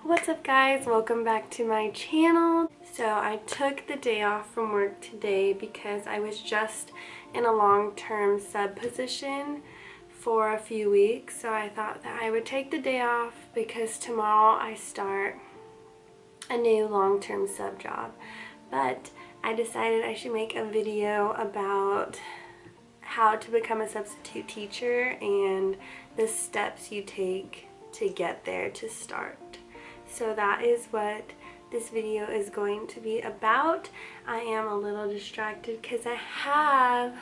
What's up guys? Welcome back to my channel. So I took the day off from work today because I was just in a long-term sub position for a few weeks. So I thought that I would take the day off because tomorrow I start a new long-term sub job. But I decided I should make a video about how to become a substitute teacher and the steps you take to get there to start. So that is what this video is going to be about. I am a little distracted because I have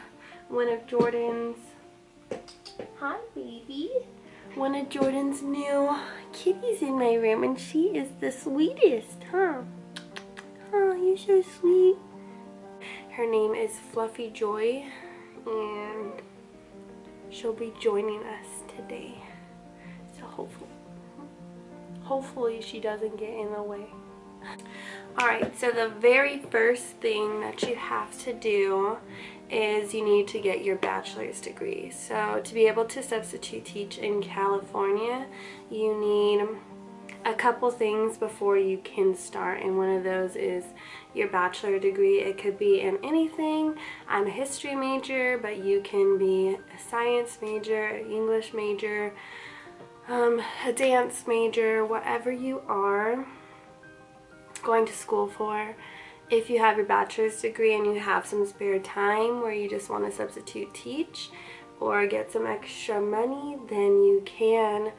one of Jordan's, hi baby, one of Jordan's new kitties in my room, and she is the sweetest, huh? Oh, you're so sweet. Her name is Fluffy Joy, and she'll be joining us today. So hopefully she doesn't get in the way. Alright, so the very first thing that you have to do is you need to get your bachelor's degree. So to be able to substitute teach in California, you need a couple things before you can start, and one of those is your bachelor degree. It could be in anything. I'm a history major, but you can be a science major, English major, a dance major, whatever you are going to school for. If you have your bachelor's degree and you have some spare time where you just want to substitute teach or get some extra money, then you can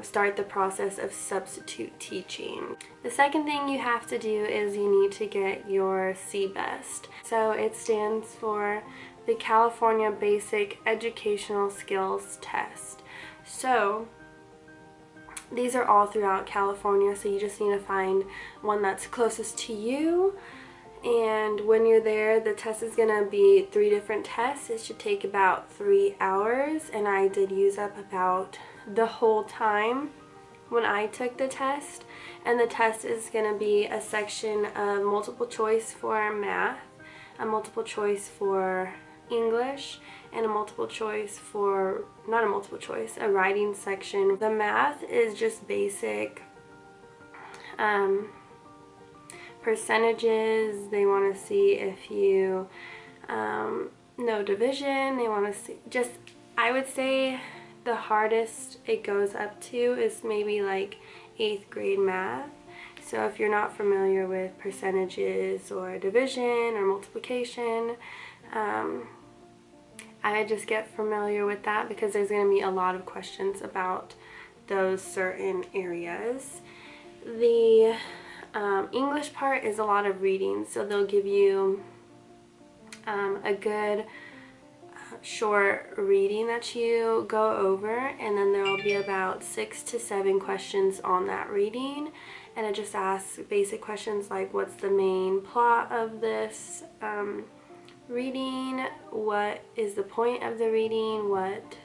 start the process of substitute teaching. The second thing you have to do is you need to get your CBEST. So it stands for the California Basic Educational Skills Test. So these are all throughout California, so you just need to find one that's closest to you. And when you're there, the test is going to be 3 different tests. It should take about 3 hours, and I did use up about the whole time when I took the test. And the test is going to be a section of multiple choice for math, a multiple choice for English, and a multiple choice for, not a multiple choice, a writing section. The math is just basic percentages. They want to see if you know division. They want to see, just, I would say the hardest it goes up to is maybe like 8th grade math. So if you're not familiar with percentages or division or multiplication, I would just get familiar with that because there's going to be a lot of questions about those certain areas. The English part is a lot of reading, so they'll give you a good short reading that you go over, and then there will be about 6 to 7 questions on that reading, and it just asks basic questions like what's the main plot of this reading, what is the point of the reading, what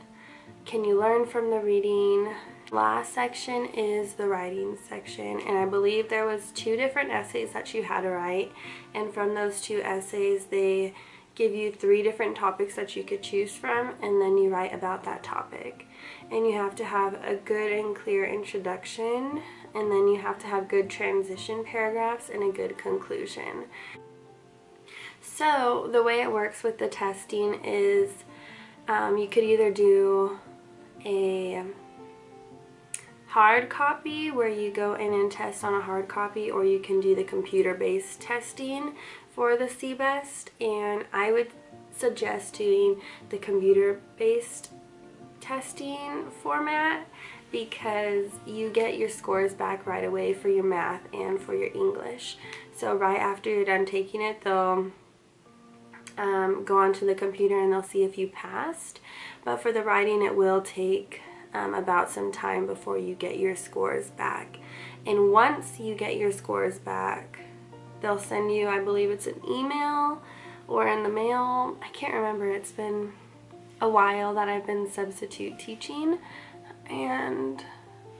can you learn from the reading. Last section is the writing section, and I believe there was 2 different essays that you had to write, and from those 2 essays they give you 3 different topics that you could choose from, and then you write about that topic. And you have to have a good and clear introduction, and then you have to have good transition paragraphs and a good conclusion. So the way it works with the testing is you could either do a hard copy where you go in and test on a hard copy, or you can do the computer-based testing for the CBEST, and I would suggest doing the computer-based testing format because you get your scores back right away for your math and for your English. So right after you're done taking it, they'll go onto the computer and they'll see if you passed. But for the writing, it will take about some time before you get your scores back. And once you get your scores back, they'll send you, I believe it's an email or in the mail. I can't remember. It's been a while that I've been substitute teaching. And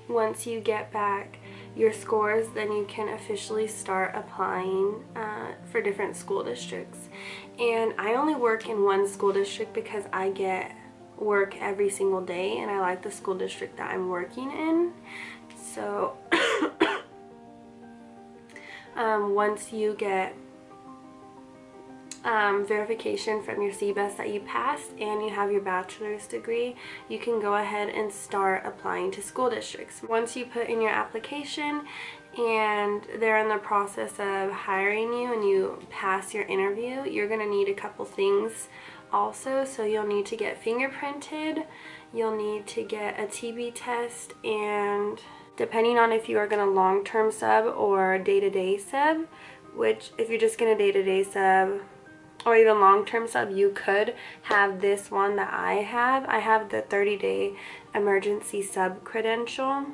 once you get back your scores, then you can officially start applying for different school districts. And I only work in one school district because I get work every single day and I like the school district that I'm working in. So Once you get verification from your CBEST that you passed and you have your bachelor's degree, you can go ahead and start applying to school districts. Once you put in your application and they're in the process of hiring you and you pass your interview, you're going to need a couple things also. So you'll need to get fingerprinted, you'll need to get a TB test, and depending on if you are going to long-term sub or day-to-day sub, which if you're just going to day-to-day sub or even long-term sub, you could have this one that I have. I have the 30-day emergency sub credential.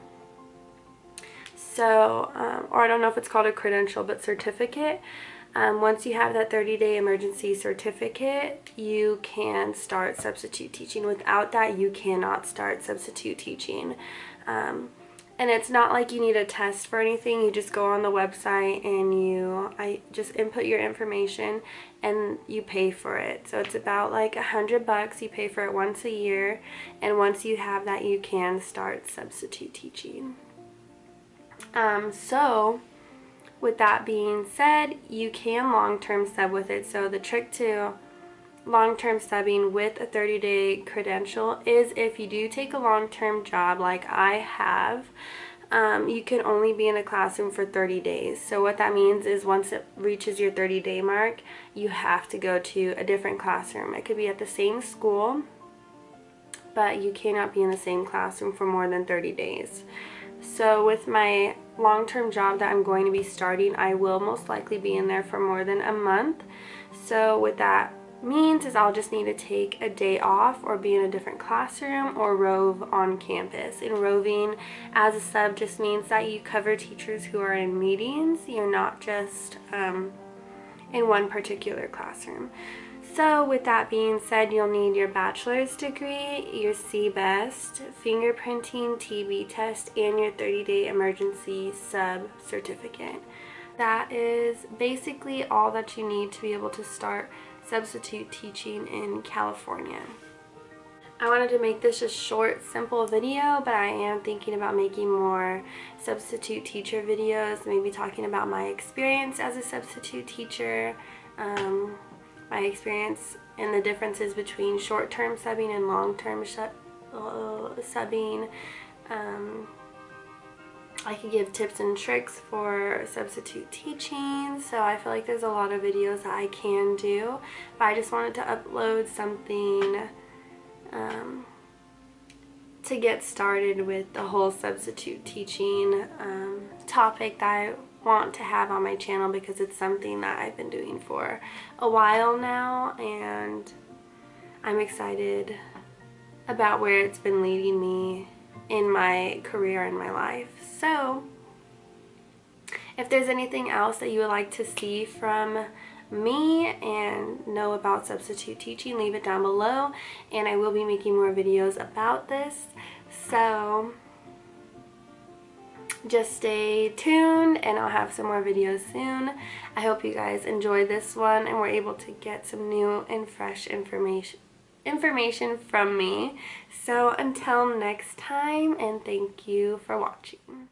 So, or I don't know if it's called a credential, but certificate. Once you have that 30-day emergency certificate, you can start substitute teaching. Without that, you cannot start substitute teaching. And it's not like you need a test for anything. You just go on the website and I just input your information and you pay for it. So it's about like $100. You pay for it once a year, and once you have that, you can start substitute teaching. So with that being said, you can long-term sub with it. So the trick to long-term subbing with a 30-day credential is if you do take a long-term job like I have, you can only be in a classroom for 30 days. So what that means is once it reaches your 30-day mark, you have to go to a different classroom. It could be at the same school, but you cannot be in the same classroom for more than 30 days. So with my long-term job that I'm going to be starting, I will most likely be in there for more than a month. So what that means is I'll just need to take a day off or be in a different classroom or rove on campus. And roving as a sub just means that you cover teachers who are in meetings. You're not just in one particular classroom. So with that being said, you'll need your bachelor's degree, your CBEST, fingerprinting, TB test, and your 30-day emergency sub certificate. That is basically all that you need to be able to start substitute teaching in California. I wanted to make this a short, simple video, but I am thinking about making more substitute teacher videos, maybe talking about my experience as a substitute teacher, my experience and the differences between short-term subbing and long-term subbing. I could give tips and tricks for substitute teaching, so I feel like there's a lot of videos that I can do, but I just wanted to upload something to get started with the whole substitute teaching topic that I want to have on my channel, because it's something that I've been doing for a while now, and I'm excited about where it's been leading me in my career and my life. So if there's anything else that you would like to see from me and know about substitute teaching, leave it down below, and I will be making more videos about this. So just stay tuned and I'll have some more videos soon. I hope you guys enjoyed this one and were able to get some new and fresh information from me. So until next time, and thank you for watching.